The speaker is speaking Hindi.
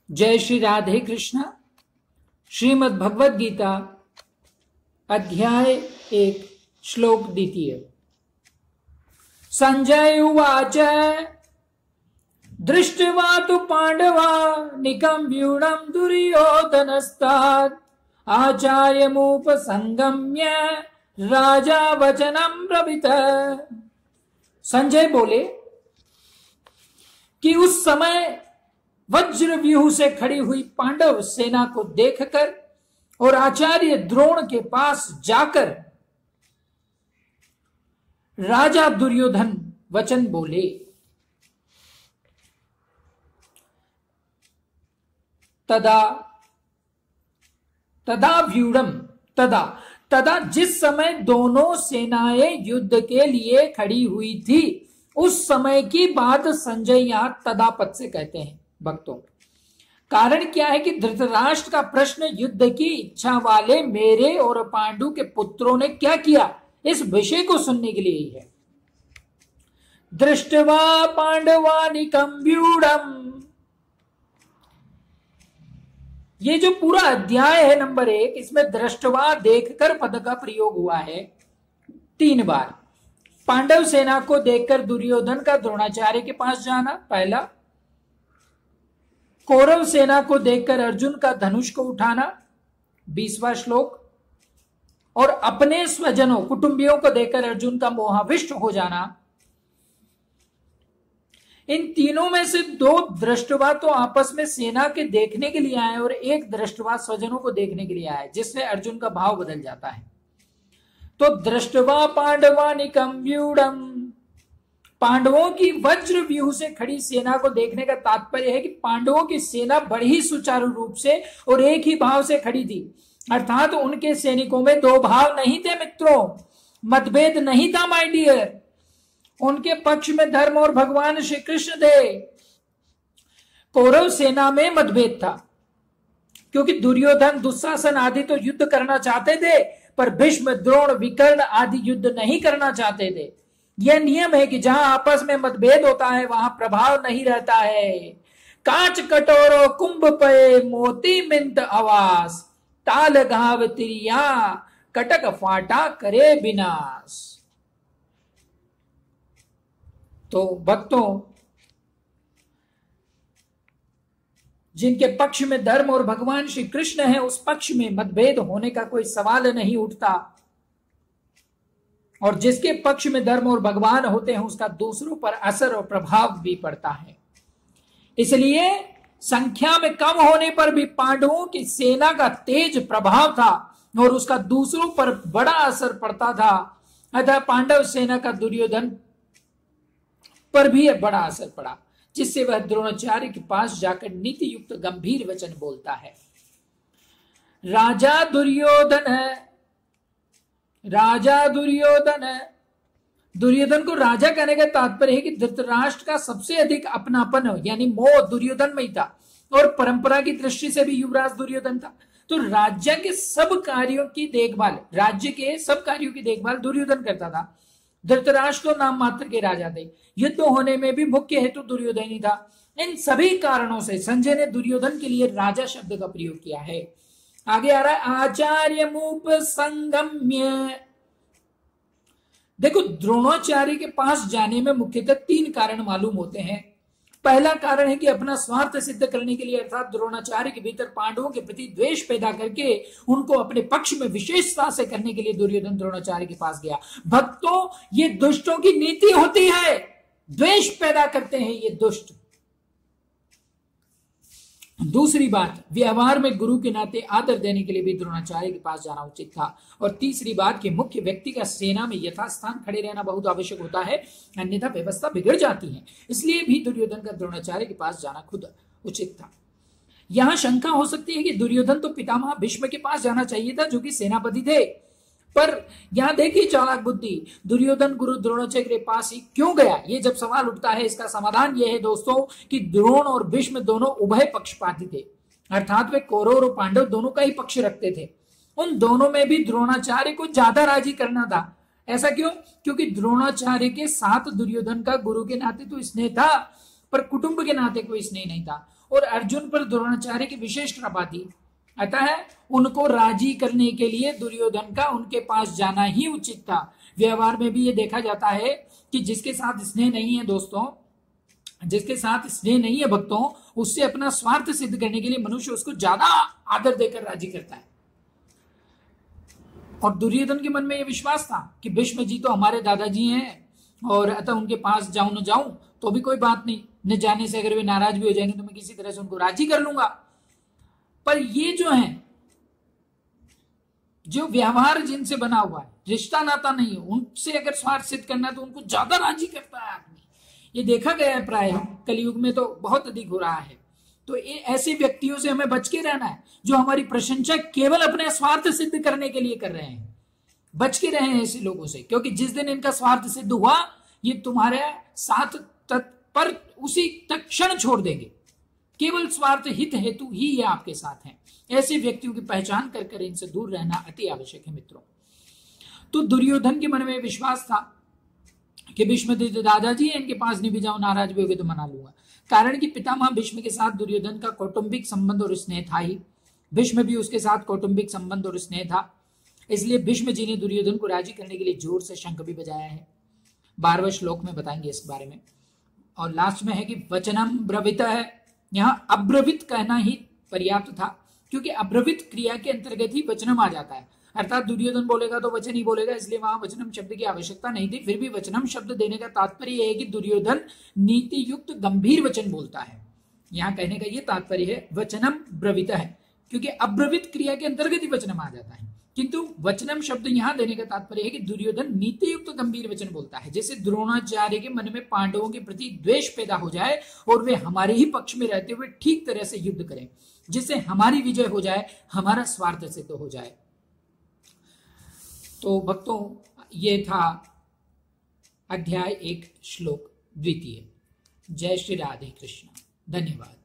जय श्री राधे कृष्ण। श्रीमद् भगवद गीता अध्याय 1 श्लोक 2। संजय उवाच दृष्ट्वा तु पांडवा निकम्ब्यूढं दुर्योधनस्तात् आचार्यमुपसंगम्य राजा वचनं ब्रवीत। संजय बोले कि उस समय वज्र व्यूह से खड़ी हुई पांडव सेना को देखकर और आचार्य द्रोण के पास जाकर राजा दुर्योधन वचन बोले। तदा व्यूढ़म तदा जिस समय दोनों सेनाएं युद्ध के लिए खड़ी हुई थी उस समय की बात संजय यहां तदा पद से कहते हैं भक्तों। कारण क्या है कि धृतराष्ट्र का प्रश्न युद्ध की इच्छा वाले मेरे और पांडु के पुत्रों ने क्या किया, इस विषय को सुनने के लिए ही है। दृष्टवा पांडवानिकं व्यूढ़म, ये जो पूरा अध्याय है नंबर 1, इसमें दृष्टवा देखकर पद का प्रयोग हुआ है 3 बार। पांडव सेना को देखकर दुर्योधन का द्रोणाचार्य के पास जाना पहला, कौरव सेना को देखकर अर्जुन का धनुष को उठाना 20वां श्लोक, और अपने स्वजनों कुटुंबियों को देखकर अर्जुन का मोहाविष्ट हो जाना। इन तीनों में से 2 दृष्टवा तो आपस में सेना के देखने के लिए आए और 1 दृष्टवा स्वजनों को देखने के लिए आए, जिससे अर्जुन का भाव बदल जाता है। तो दृष्टवा पांडवानिकं व्यूढ़म, पांडवों की वज्र व्यूह से खड़ी सेना को देखने का तात्पर्य है कि पांडवों की सेना बड़ी सुचारू रूप से और एक ही भाव से खड़ी थी, अर्थात उनके सैनिकों में 2 भाव नहीं थे मित्रों, मतभेद नहीं था माय डियर। उनके पक्ष में धर्म और भगवान श्री कृष्ण थे। कौरव सेना में मतभेद था क्योंकि दुर्योधन दुशासन आदि तो युद्ध करना चाहते थे, पर भीष्म द्रोण विकर्ण आदि युद्ध नहीं करना चाहते थे। यह नियम है कि जहां आपस में मतभेद होता है वहां प्रभाव नहीं रहता है। कांच कटोरो कुंभ पे मोती मिंत आवास, ताल घाव तिरिया कटक फाटा करे विनाश। तो भक्तों, जिनके पक्ष में धर्म और भगवान श्री कृष्ण है उस पक्ष में मतभेद होने का कोई सवाल नहीं उठता, और जिसके पक्ष में धर्म और भगवान होते हैं उसका दूसरों पर असर और प्रभाव भी पड़ता है। इसलिए संख्या में कम होने पर भी पांडवों की सेना का तेज प्रभाव था और उसका दूसरों पर बड़ा असर पड़ता था। अतः पांडव सेना का दुर्योधन पर भी बड़ा असर पड़ा, जिससे वह द्रोणाचार्य के पास जाकर नीति युक्त गंभीर वचन बोलता है। राजा दुर्योधन को राजा कहने का तात्पर्य है कि धृतराष्ट्र का सबसे अधिक अपनापन यानी मोह दुर्योधन में ही था, और परंपरा की दृष्टि से भी युवराज दुर्योधन था। तो राज्य के सब कार्यों की देखभाल दुर्योधन करता था। धृतराष्ट्र तो नाम मात्र के राजा थे, युद्ध होने में भी मुख्य हेतु दुर्योधन ही था। इन सभी कारणों से संजय ने दुर्योधन के लिए राजा शब्द का प्रयोग किया है। आगे आ रहा है आचार्यमुपसंगम्य। देखो, द्रोणाचार्य के पास जाने में मुख्यतः 3 कारण मालूम होते हैं। पहला कारण है कि अपना स्वार्थ सिद्ध करने के लिए, अर्थात द्रोणाचार्य के भीतर पांडवों के प्रति द्वेष पैदा करके उनको अपने पक्ष में विशेषता से करने के लिए दुर्योधन द्रोणाचार्य के पास गया। भक्तों, ये दुष्टों की नीति होती है, द्वेष पैदा करते हैं ये दुष्ट। दूसरी बात, व्यवहार में गुरु के नाते आदर देने के लिए भी द्रोणाचार्य के पास जाना उचित था। और तीसरी बात कि मुख्य व्यक्ति का सेना में यथास्थान खड़े रहना बहुत आवश्यक होता है, अन्यथा व्यवस्था बिगड़ जाती है। इसलिए भी दुर्योधन का द्रोणाचार्य के पास जाना खुद उचित था। यहां शंका हो सकती है कि दुर्योधन तो पितामह भीष्म के पास जाना चाहिए था, जो कि सेनापति थे, पर यहां देखिए चालाक बुद्धि, दुर्योधन गुरु द्रोणाचार्य के पास ही क्यों गया। ये जब सवाल उठता है, इसका समाधान यह है दोस्तों कि द्रोण और भीष्म दोनों उभय पक्षपाती थे, अर्थात वे कौरव और पांडव दोनों का ही पक्ष रखते थे। उन दोनों में भी द्रोणाचार्य को ज्यादा राजी करना था। ऐसा क्यों? क्योंकि द्रोणाचार्य के साथ दुर्योधन का गुरु के नाते तो स्नेह था, पर कुटुंब के नाते कोई स्नेह नहीं था। और अर्जुन पर द्रोणाचार्य की विशेष कृपा थी, अतः उनको राजी करने के लिए दुर्योधन का उनके पास जाना ही उचित था। व्यवहार में भी ये देखा जाता है कि जिसके साथ स्नेह नहीं है दोस्तों, जिसके साथ स्नेह नहीं है भक्तों, उससे अपना स्वार्थ सिद्ध करने के लिए मनुष्य उसको ज्यादा आदर देकर राजी करता है। और दुर्योधन के मन में यह विश्वास था कि भीष्म जी तो हमारे दादाजी हैं, और अतः उनके पास जाऊं न जाऊं तो भी कोई बात नहीं, न जाने से अगर वे नाराज भी हो जाएंगे तो मैं किसी तरह से उनको राजी कर लूंगा। पर ये जो है, जो व्यवहार जिनसे बना हुआ है, रिश्ता नाता नहीं है, उनसे अगर स्वार्थ सिद्ध करना है तो उनको ज्यादा राजी करता है आदमी। ये देखा गया है, प्राय कलयुग में तो बहुत अधिक हो रहा है। तो ऐसे व्यक्तियों से हमें बच के रहना है जो हमारी प्रशंसा केवल अपने स्वार्थ सिद्ध करने के लिए कर रहे हैं। बच के रहे ऐसे लोगों से, क्योंकि जिस दिन इनका स्वार्थ सिद्ध हुआ, ये तुम्हारे साथ तत्पर उसी तत्क्षण छोड़ देंगे। केवल स्वार्थ हित हेतु ही ये आपके साथ हैं। ऐसे व्यक्तियों की पहचान कर इनसे दूर रहना अति आवश्यक है मित्रों। तो दुर्योधन के मन में विश्वास था कि भीष्म दादाजी है, इनके पास नहीं भी जाऊं, नाराज भी होगे तो मना लूंगा। कारण कि पितामह भीष्म के साथ दुर्योधन का कौटुंबिक संबंध और स्नेह था ही, भीष्म भी उसके साथ कौटुंबिक संबंध और स्नेह था। इसलिए भीष्म जी ने दुर्योधन को राजी करने के लिए जोर से शंख भी बजाया है। 12वें श्लोक में बताएंगे इस बारे में। और लास्ट में है कि वचनम ब्रवित है, यहां अब्रवित कहना ही पर्याप्त था, क्योंकि अब्रवित क्रिया के अंतर्गत ही वचनम आ जाता है। अर्थात दुर्योधन बोलेगा तो वचन ही बोलेगा, इसलिए वहां वचनम शब्द की आवश्यकता नहीं थी। फिर भी वचनम शब्द देने का तात्पर्य है कि दुर्योधन नीति युक्त गंभीर वचन बोलता है। यहां कहने का यह तात्पर्य है वचनम ब्रवित है, क्योंकि अब्रवित क्रिया के अंतर्गत ही वचनम आ जाता है। किंतु वचनम शब्द यहां देने का तात्पर्य है कि दुर्योधन नीति युक्त गंभीर वचन बोलता है, जैसे द्रोणाचार्य के मन में पांडवों के प्रति द्वेष पैदा हो जाए और वे हमारे ही पक्ष में रहते हुए ठीक तरह से युद्ध करें, जिससे हमारी विजय हो जाए, हमारा स्वार्थ सिद्ध हो जाए। तो भक्तों, ये था अध्याय 1 श्लोक 2। जय श्री राधे कृष्ण। धन्यवाद।